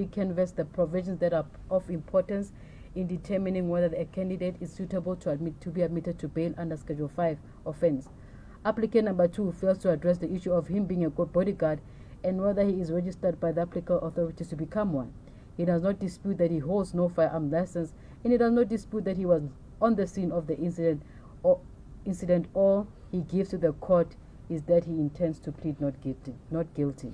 fully canvass the provisions that are of importance in determining whether a candidate is suitable to be admitted to bail under Schedule 5 offense. Applicant number 2 fails to address the issue of him being a good bodyguard and whether he is registered by the applicable authorities to become one. He does not dispute that he holds no firearm license, and he does not dispute that he was on the scene of the incident. All he gives to the court is that he intends to plead not guilty.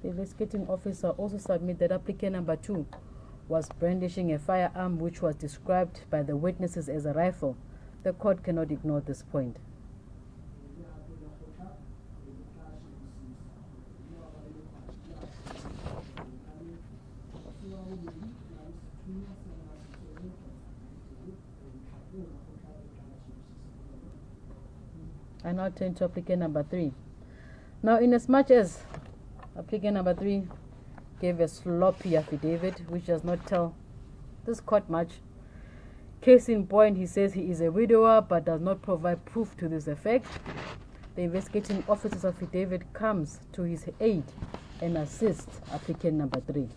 The investigating officer also submits that applicant number 2 was brandishing a firearm which was described by the witnesses as a rifle. The court cannot ignore this point. I now turn to applicant number 3. Now, inasmuch as applicant number 3 gave a sloppy affidavit which does not tell this court much, case in point, he says he is a widower but does not provide proof to this effect. The investigating officer's affidavit comes to his aid and assists applicant number 3.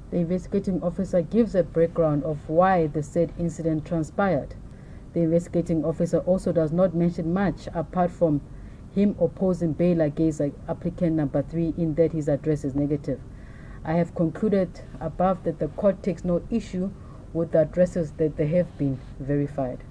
The investigating officer gives a background of why the said incident transpired. The investigating officer also does not mention much apart from him opposing bail against applicant number 3 in that his address is negative. I have concluded above that the court takes no issue with the addresses that they have been verified.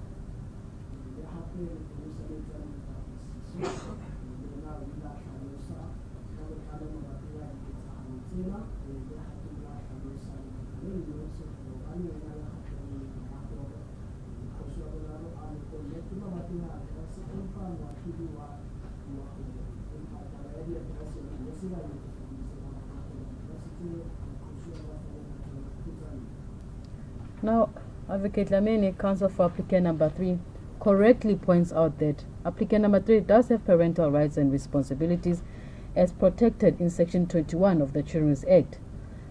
Now, Advocate Lamene, counsel for applicant number 3, correctly points out that applicant number 3 does have parental rights and responsibilities as protected in Section 21 of the Children's Act.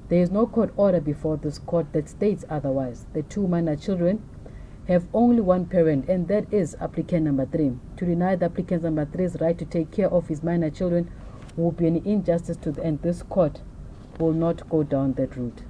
There is no court order before this court that states otherwise. The 2 minor children have only one parent, and that is applicant number 3. To deny the applicant number 3's right to take care of his minor children would be an injustice to and this court will not go down that route.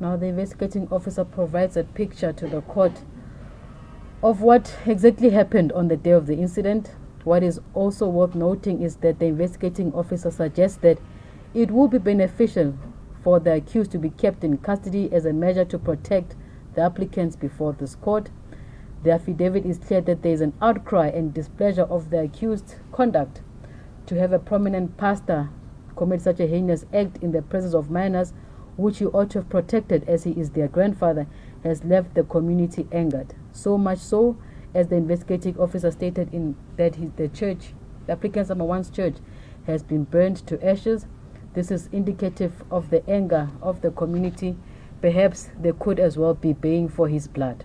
Now, the investigating officer provides a picture to the court of what exactly happened on the day of the incident. What is also worth noting is that the investigating officer suggests that it would be beneficial for the accused to be kept in custody as a measure to protect the applicants before this court. The affidavit is clear that there is an outcry and displeasure of the accused's conduct. To have a prominent pastor commit such a heinous act in the presence of minors, which he ought to have protected as he is their grandfather, has left the community angered. So much so, as the investigating officer stated, in that the applicant's number 1's church, has been burned to ashes. This is indicative of the anger of the community perhaps they could as well be paying for his blood.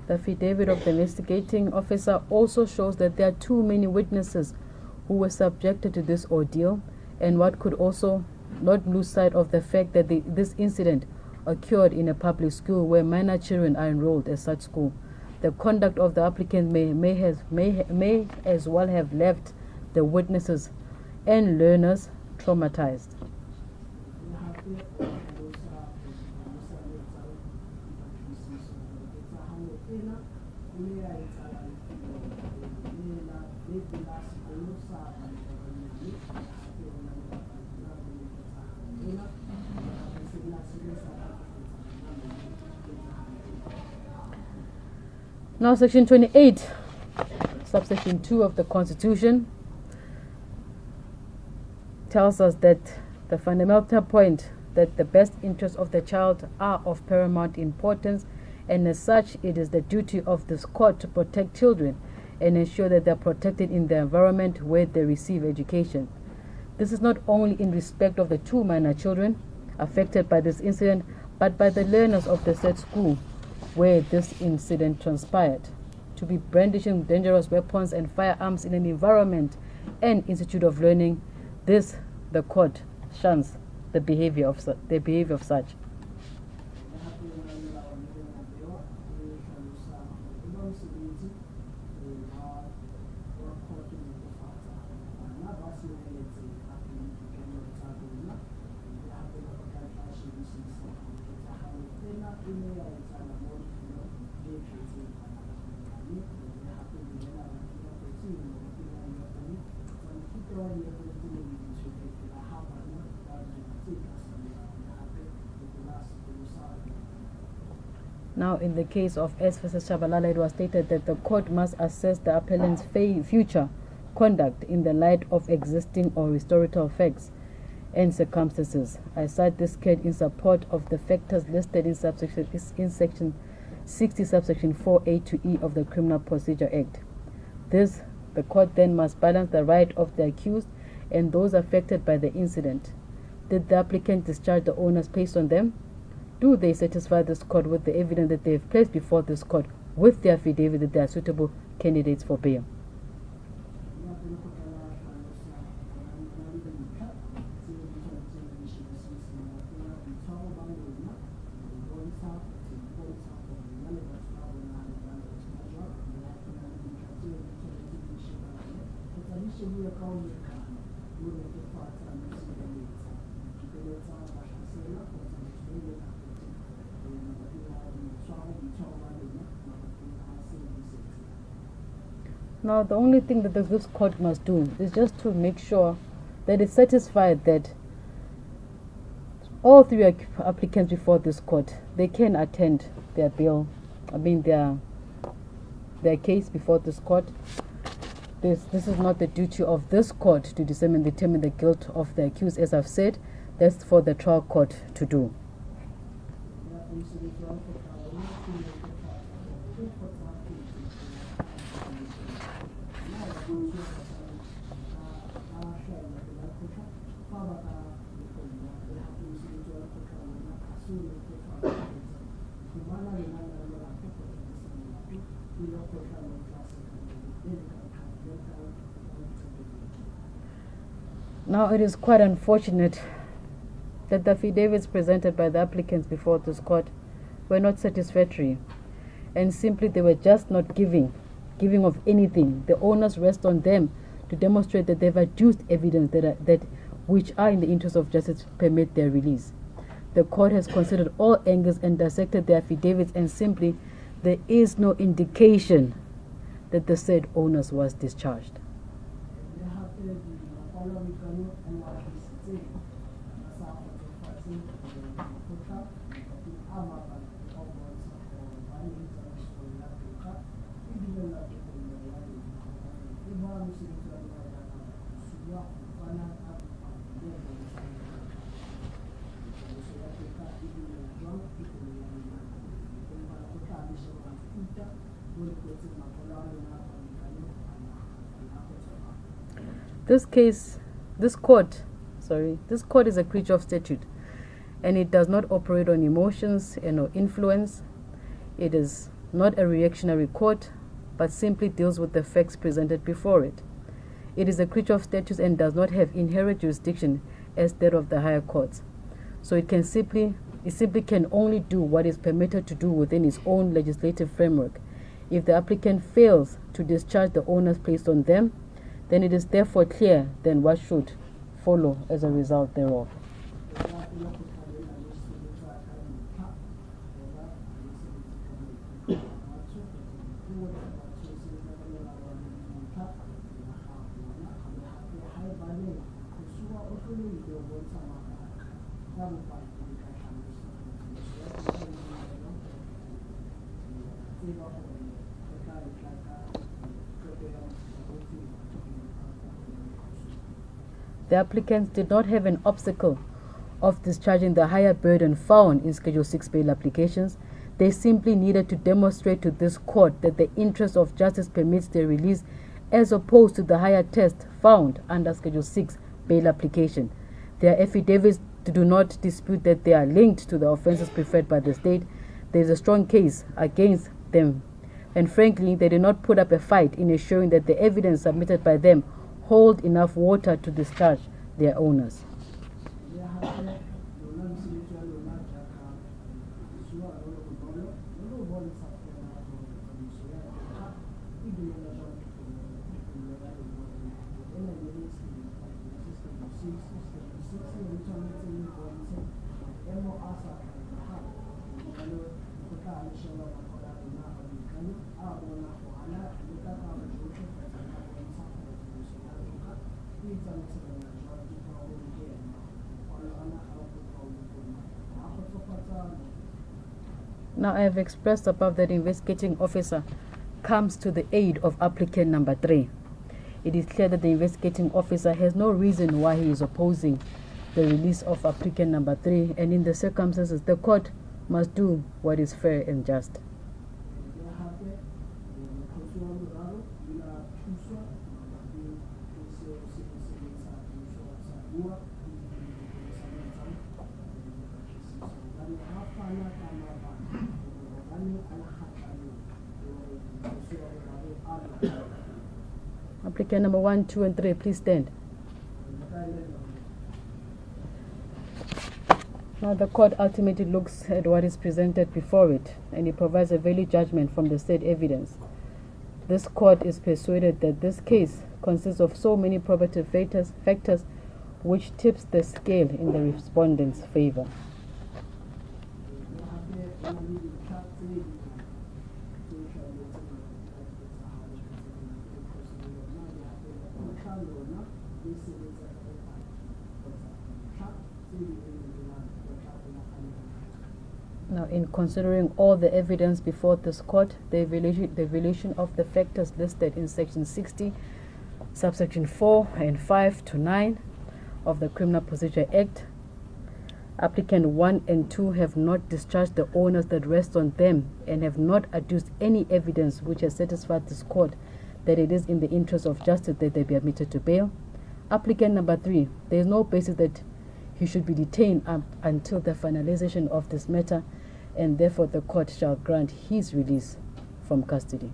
The affidavit of the investigating officer also shows that there are too many witnesses who were subjected to this ordeal, and what could also not lose sight of the fact that this incident occurred in a public school where minor children are enrolled at such school. The conduct of the applicant may as well have left the witnesses and learners traumatized. Now, Section 28, subsection 2 of the Constitution tells us that the fundamental point that the best interests of the child are of paramount importance, and as such, it is the duty of this court to protect children and ensure that they are protected in the environment where they receive education. This is not only in respect of the two minor children affected by this incident, but by the learners of the said school where this incident transpired. To be brandishing dangerous weapons and firearms in an environment and institute of learning, this the court shuns the behavior of such. Now, in the case of S versus Shabalala, it was stated that the court must assess the appellant's future conduct in the light of existing or historical facts and circumstances. I cite this case in support of the factors listed in section 60, subsection 4A to E of the Criminal Procedure Act. This, the court then must balance the right of the accused and those affected by the incident. Did the applicant discharge the onus placed on them? Do they satisfy this court with the evidence that they have placed before this court with the affidavit that they are suitable candidates for bail? Now, the only thing that this court must do is just to make sure that it's satisfied that all three applicants before this court, they can attend their bail, their case before this court. This is not the duty of this court to determine the guilt of the accused. As I've said, that's for the trial court to do. Now, it is quite unfortunate that the affidavits presented by the applicants before this court were not satisfactory, and simply they were just not giving of anything. The onus rests on them to demonstrate that they've adduced evidence that which are in the interest of justice permit their release. The court has considered all angles and dissected the affidavits, and simply there is no indication that the said onus was discharged. This court is a creature of statute, and it does not operate on emotions and or influence. It is not a reactionary court, but simply deals with the facts presented before it. It is a creature of statutes and does not have inherent jurisdiction as that of the higher courts. So it simply can only do what is permitted to do within its own legislative framework. If the applicant fails to discharge the onus placed on them, then it is therefore clear then what should follow as a result thereof. The applicants did not have an obstacle of discharging the higher burden found in Schedule 6 bail applications. They simply needed to demonstrate to this court that the interest of justice permits their release, as opposed to the higher test found under Schedule 6 bail application. Their affidavits do not dispute that they are linked to the offenses preferred by the state. There is a strong case against them, and frankly, they did not put up a fight in ensuring that the evidence submitted by them hold enough water to discharge their owners. Now, I have expressed above that the investigating officer comes to the aid of applicant number 3. It is clear that the investigating officer has no reason why he is opposing the release of applicant number 3, and in the circumstances, the court must do what is fair and just. Applicant number 1, 2, and 3, please stand. Now the court ultimately looks at what is presented before it, and it provides a valid judgment from the said evidence. This court is persuaded that this case consists of so many probative factors which tips the scale in the respondent's favor. Now, in considering all the evidence before this court, the evaluation of the factors listed in Section 60, subsection 4 and 5 to 9 of the Criminal Procedure Act, applicant 1 and 2 have not discharged the onus that rests on them and have not adduced any evidence which has satisfied this court that it is in the interest of justice that they be admitted to bail. Applicant number 3, there is no basis that he should be detained until the finalization of this matter, and therefore the court shall grant his release from custody.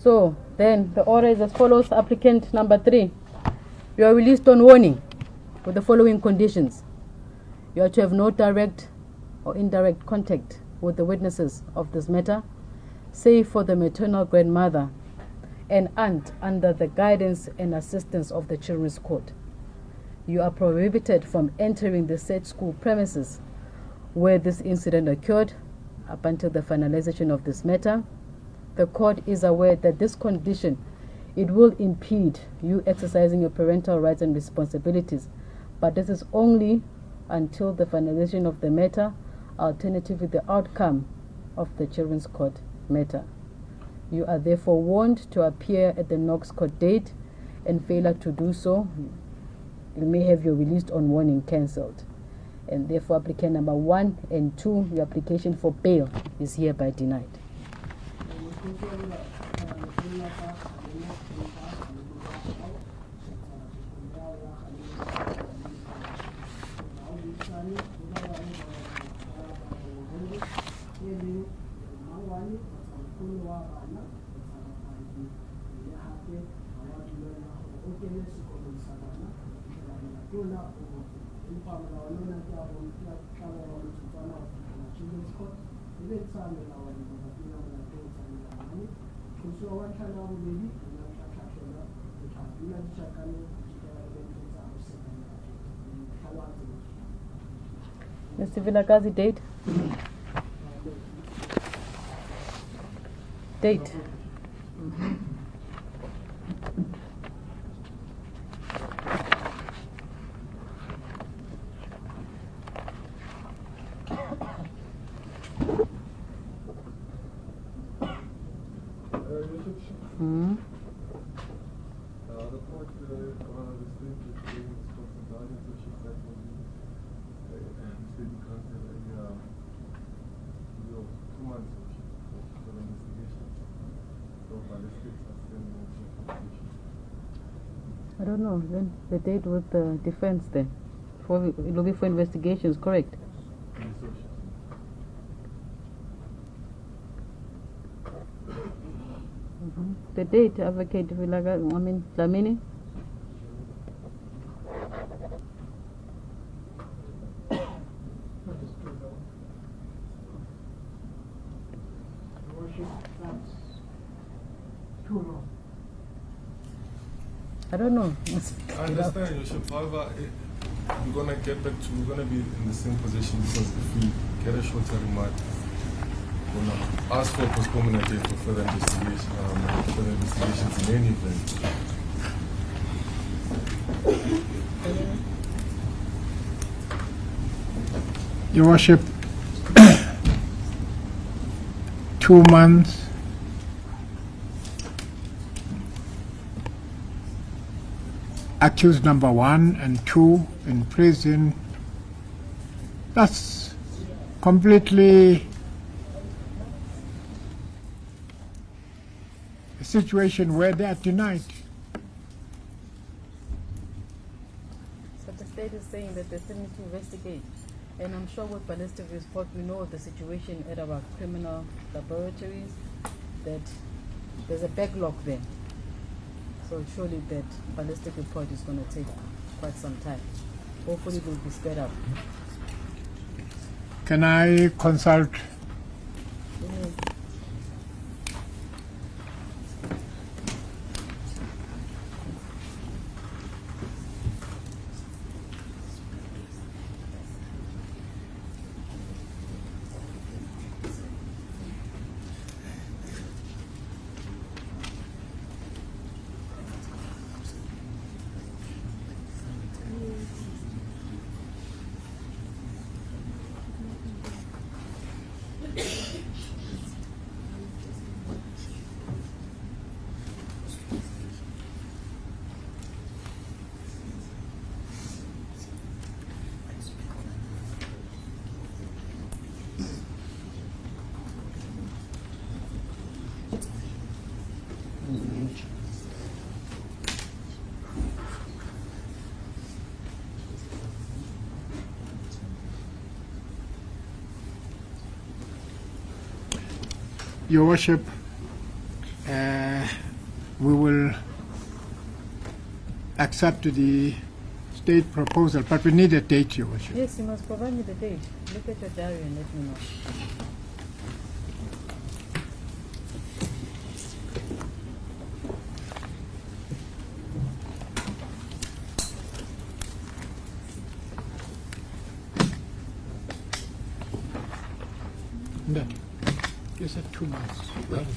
So then the order is as follows. Applicant number 3, you are released on warning with the following conditions. You are to have no direct or indirect contact with the witnesses of this matter, save for the maternal grandmother and aunt under the guidance and assistance of the Children's Court. You are prohibited from entering the said school premises where this incident occurred up until the finalization of this matter. The court is aware that this condition, it will impede you exercising your parental rights and responsibilities, but this is only until the finalization of the matter, alternatively the outcome of the Children's Court matter. You are therefore warned to appear at the Knox Court date, and failure to do so, you may have your released on warning cancelled. And therefore applicant number 1 and 2, your application for bail is hereby denied. Mr. Vilakazi, date? Date? The court the state is doing responsibility, so she said and didn't cancel a 2 months for the investigation. So ballistics are still in investigation. I don't know. Then the date with the defense then. It will be for investigations, correct? The date, Advocate Vilakazi, Dlamini? Too long. I don't know. I understand, Your Worship. However, we're going to be in the same position, because if we get a shorter remand, we're going to ask for postponement again for further investigation, further investigations in any event. Your Worship, 2 months. Accused number 1 and 2 in prison. That's completely a situation where they are denied. So the state is saying that they still need to investigate. And I'm sure with ballistic report, we know the situation at our criminal laboratories, that there's a backlog there. So surely that ballistic report is going to take quite some time. Hopefully it will be sped up. Can I consult? Your Worship, we will accept the state proposal, but we need a date, Your Worship. Yes, you must provide me the date. Look at your diary and let me know. No. Is it 2 months? Date.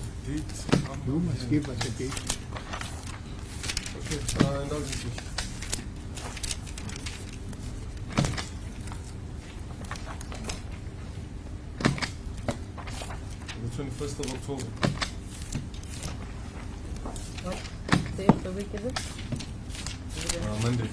You must give us a date. Okay. And I'll just the 21st of October. What day of the week is it? Monday.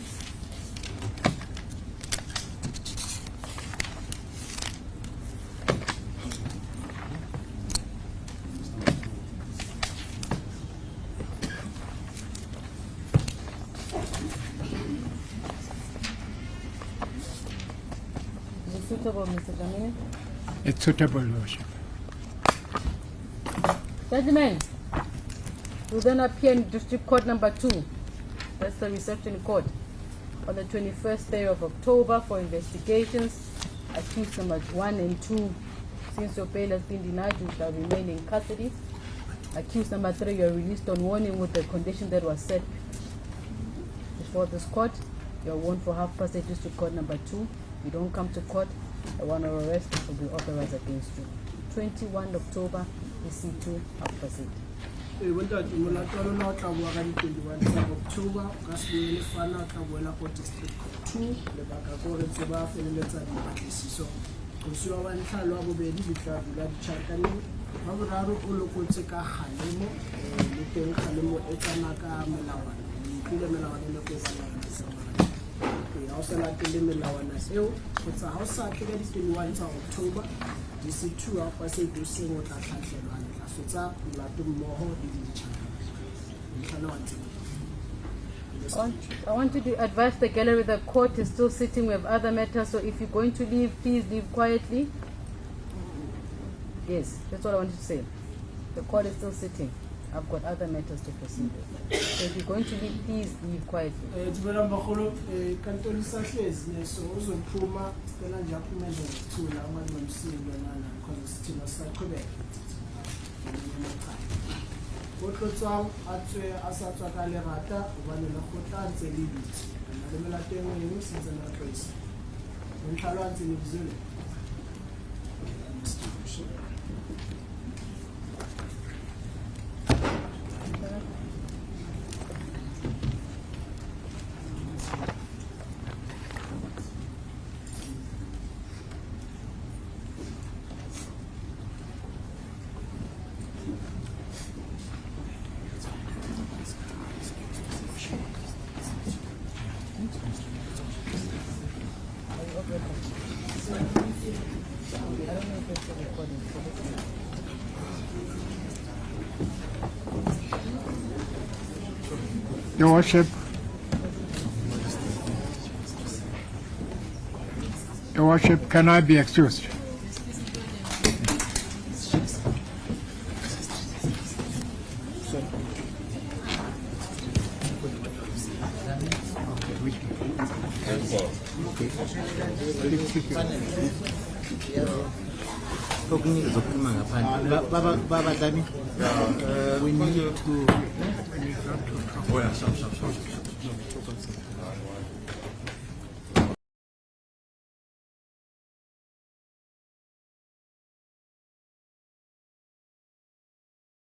Is it suitable, Mr. Dlamini? It's suitable, Your Worship. Gentlemen, will then appear in District Court number 2, that's the reception court, on the 21st day of October for investigations. Accused number 1 and 2, since your bail has been denied, you shall remain in custody. Accused number 3, you are released on warning with the condition that was set before this court. You are warned for 8:30 District Court number 2. You don't come to court, a warrant of arrest will be authorized against you. 21 October, EC2, 8:30. Bontate molato wa lona o tla bua ka di-21 tsa October ka sebele fana tla boela ko District Court 2 lebaka ke gore tse ba feleletsa dipatlisiso mosuwa wa ntlha le wa bobedi di tla dula ditšhakaneng wa boraro o lokotse ka kgalemo le teng kgalemo e tsana ka melawana le melawana le ko bana sa ga o sa latele melawana eo kgotsa ga o sa tle ka di-21 tsa October DC2 a kwa se duseng o tla tlhatlhelwa tla fetsa molato mmoho le ditšhana wa tsela. I want you to advise the gallery the court is still sitting. We have other matters, so if you're going to leave, please leave quietly. Yes, that's what I wanted to say. The court is still sitting. I've got other matters to proceed with. So if you're going to leave, please leave quietly. Tsibela bagolo kantolo sahlezi neso uzophuma sicela nje aphumele ngokuthula amanye nomsindo nana because sithina saqhubeka. Botlotsang atswe asatswa ka lerata hobane la khotla ntse le ditse. Na le mela teng eng sentse na tloisa. Bontlalo ntse le buzule. Your Worship. Your Worship, can I be excused? Baba Dami, we need to. Oh yeah, sure.